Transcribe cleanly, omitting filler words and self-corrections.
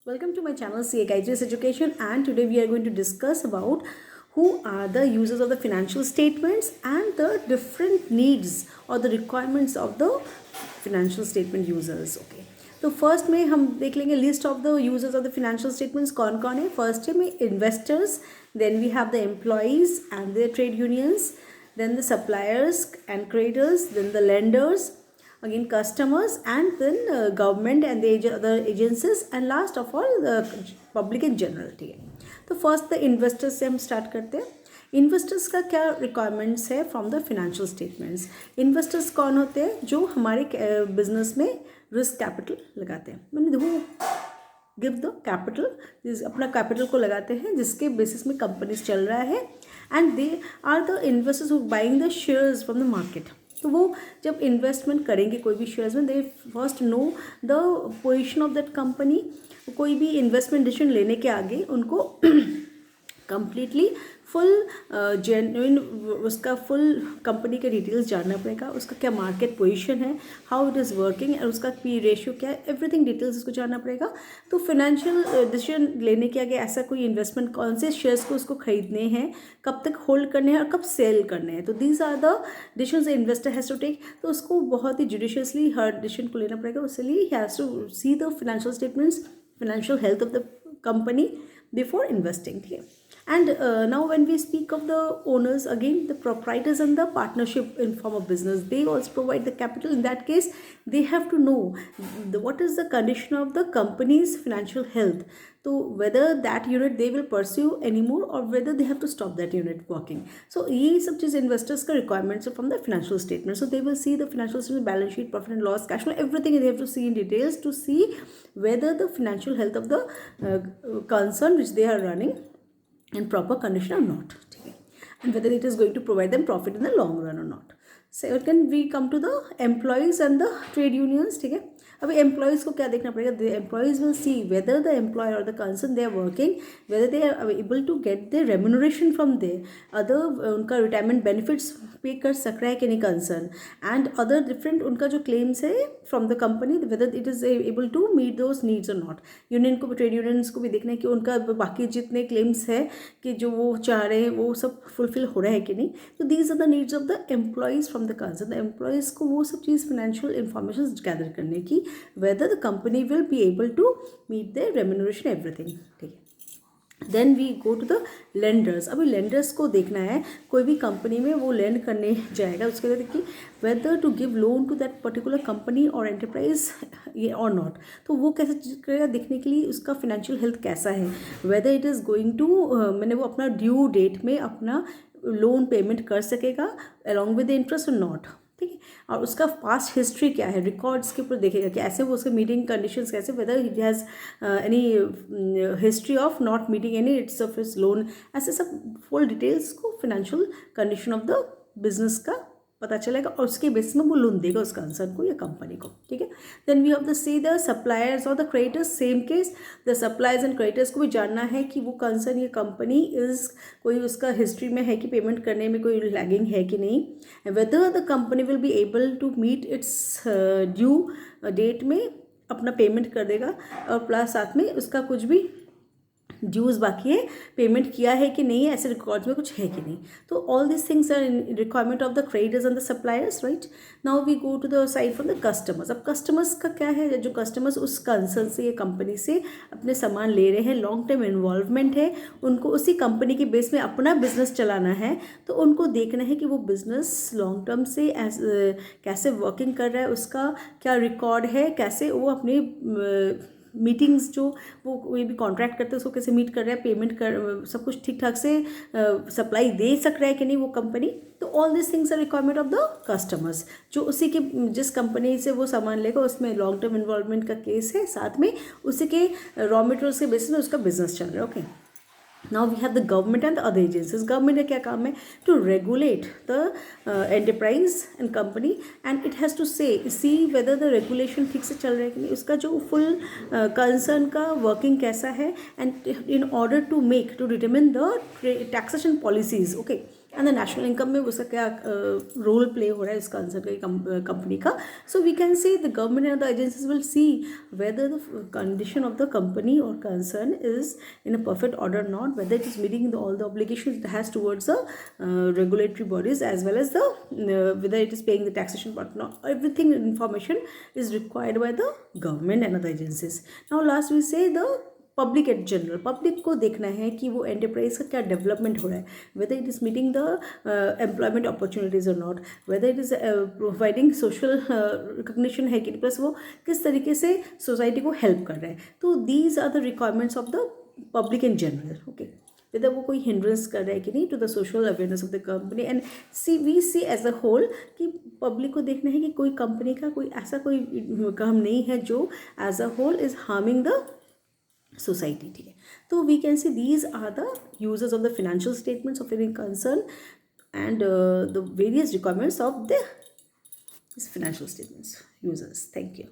Welcome to my channel CA Guides Education, and today we are going to discuss about who are the users of the financial statements and the different needs or the requirements of the financial statement users. Okay, तो first में हम देख लेंगे list of the users of the financial statements कौन कौन है. First है में investors, then we have the employees and the trade unions, then the suppliers and creditors, then the lenders, again customers, and then government and the other agencies, and last of all the public in general. ठीक है, तो first the investors से हम start करते हैं. Investors का क्या requirements है from the financial statements. Investors कौन होते हैं? जो हमारे बिजनेस में रिस्क कैपिटल लगाते हैं. मैंने देखो गिव द कैपिटल, अपना कैपिटल को लगाते हैं जिसके बेसिस में कंपनीज चल रहा है, and they are the investors who buying the shares from the market. तो वो जब इन्वेस्टमेंट करेंगे कोई भी शेयर्स में, they first know the position of that company. कोई भी इन्वेस्टमेंट डिसीजन लेने के आगे उनको कंप्लीटली फुल जेन्युइन उसका फुल कंपनी के डिटेल्स जानना पड़ेगा. उसका क्या मार्केट पोजीशन है, हाउ इट इज़ वर्किंग, और उसका पी रेशियो क्या है, एवरीथिंग डिटेल्स उसको जानना पड़ेगा. तो फिनेंशियल डिसीजन लेने के आगे ऐसा कोई इन्वेस्टमेंट कौन से शेयर्स को उसको खरीदने हैं, कब तक होल्ड करने हैं और कब सेल करने हैं, तो these are the decisions investor has to take. तो उसको बहुत ही जुडिशियसली हर डिसीजन को लेना पड़ेगा. उसलिए he has to see the financial statements, financial health of the company before investing. Okay, and now when we speak of the owners, again the proprietors and the partnership in form of business, they also provide the capital. In that case they have to know what is the condition of the company's financial health, so whether that unit they will pursue anymore or whether they have to stop that unit working. So ये सब चीज़ investors का requirements from the financial statement. So they will see the financial statement, balance sheet, profit and loss, cash flow, everything they have to see in details to see whether the financial health of the concern which they are running in proper condition or not. ठीक है, and whether it is going to provide them profit in the long run or not. Second we come to the employees and the trade unions. ठीक है, अभी employees को क्या देखना पड़ेगा? The employees will see whether the employer or the concern they are working, whether they are able to get the remuneration from the other, उनका retirement benefits pay कर सक रहा है कि नहीं कंसर्न, एंड अदर डिफरेंट उनका जो claims है from the company, whether it is able to meet those needs और नॉट. यूनियन को, ट्रेड यूनियंस को भी देखना है कि उनका बाकी जितने क्लेम्स है कि जो वो चाह रहे हैं वो सब फुलफिल हो रहा है कि नहीं. तो these are the needs of the employees from the concern. The employees को वो सब चीज़ फाइनेंशियल इंफॉर्मेशन गैदर करने की, whether the company will be able to meet their remuneration, everything. ठीक है, then we go to the lenders. अभी lenders को देखना है, कोई भी कंपनी में वो lend करने जाएगा, उसके बाद देखिए whether to give loan to that particular company or enterprise or not. तो वो कैसे करेगा देखने के लिए उसका financial health कैसा है, whether it is going to मैंने वो अपना ड्यू डेट में अपना लोन पेमेंट कर सकेगा along with the interest or not. ठीक है, और उसका पास्ट हिस्ट्री क्या है, रिकॉर्ड्स के ऊपर देखेगा कि ऐसे वो उसके मीटिंग कंडीशंस कैसे, weather he has any history of not meeting any it's of his loan, ऐसे सब फुल डिटेल्स को financial condition of the business का पता चलेगा, और उसके बेसिस में वो लोन देगा उस कंसर्न को या कंपनी को. ठीक है, then we have the see the suppliers और the creditors. Same case, the suppliers and creditors को भी जानना है कि वो कंसर्न या कंपनी इज कोई उसका हिस्ट्री में है कि पेमेंट करने में कोई लैगिंग है कि नहीं, whether the company will be able to meet its due date में अपना पेमेंट कर देगा, और प्लस साथ में उसका कुछ भी ड्यूज बाकी है पेमेंट किया है कि नहीं, ऐसे रिकॉर्ड्स में कुछ है कि नहीं. तो all this things are in requirement of the creditors and the suppliers. Right, now we go to the side from the customers. अब कस्टमर्स का क्या है? जो कस्टमर्स उस कंसर्न से या कंपनी से अपने सामान ले रहे हैं, लॉन्ग टर्म इन्वॉल्वमेंट है, उनको उसी कंपनी के बेस में अपना बिजनेस चलाना है, तो उनको देखना है कि वो बिजनेस लॉन्ग टर्म से कैसे वर्किंग कर रहा है, उसका क्या रिकॉर्ड है, कैसे वो अपनी मीटिंग्स जो वो कोई भी कॉन्ट्रैक्ट करते हैं उसको कैसे मीट कर रहा है, पेमेंट कर सब कुछ ठीक ठाक से सप्लाई दे सक रहा है कि नहीं वो कंपनी. तो all this things are requirement of the customers. जो उसी के जिस कंपनी से वो सामान लेगा उसमें लॉन्ग टर्म इन्वॉल्वमेंट का केस है, साथ में उसी के रॉ मटेरियल्स के बेसिस में उसका बिजनेस चल रहा है. Okay, now we have the government and the other agencies. Government का क्या काम है? To regulate the enterprise and company, and it has to see whether the regulation ठीक से चल रहा है कि नहीं, उसका जो full concern का working कैसा है, and in order to determine the taxation policies. Okay, and the national income में उसका क्या रोल प्ले हो रहा है इस कंसर्न कंपनी का. So we can say the government and the agencies will see whether the condition of the company or concern is in a perfect order or not, whether it is meeting all the obligations it has towards the regulatory bodies, as well as the whether it is paying the taxation part or not. Everything information is required by the government and other agencies. Now last we say the public at general. Public को देखना है कि वो enterprise का क्या development हो रहा है, whether it is meeting the employment opportunities or not, whether it is providing social recognition है कि प्लस वो किस तरीके से सोसाइटी को हेल्प कर रहा है. तो these are the requirements of the public in general. Okay, whether वो कोई हिंड्रेंस कर रहा है कि नहीं to the social awareness of the company. And we see as a whole कि पब्लिक को देखना है कि कोई कंपनी का कोई ऐसा कोई काम नहीं है जो as a whole is harming the society. ठीक है, तो we can say these are the uses of the financial statements of any concern and the various requirements of the financial statements users. Thank you.